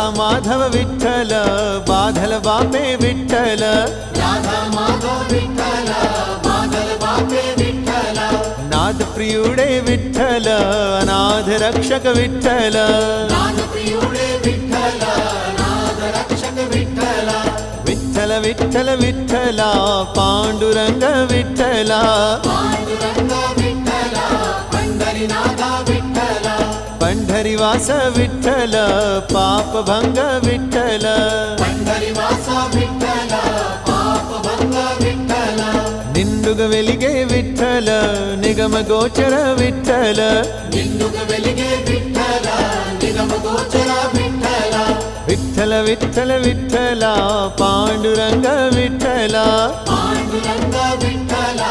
राधा माधव विठ्ठल बाधल बापे विठ्ठल राधा माधव विठ्ठल बाधल बापे विठ्ठल नाद प्रियुडे विठ्ठल अनाथ रक्षक विठ्ठल नाद प्रियुडे विठ्ठल अनाथ रक्षक विठ्ठल विठ्ठल विठ्ठल विठ्ठला पांडुरंग विठ्ठला पांडुरंग विठ्ठल पंढरीनाथ विठ्ठल पंढरीवास विठ्ठल पापभंग विठ्ठल पंढरीवास विठ्ठल पापभंग विठ्ठल निंडुग वेलिगे विठ्ठल निगम गोचर विठ्ठल निंडुग वेलिगे विठ्ठल निगम गोचर विठ्ठल विठ्ठल विठ्ठल विठ्ठला पांडुरंग विठ्ठला पांडुरंग विठ्ठल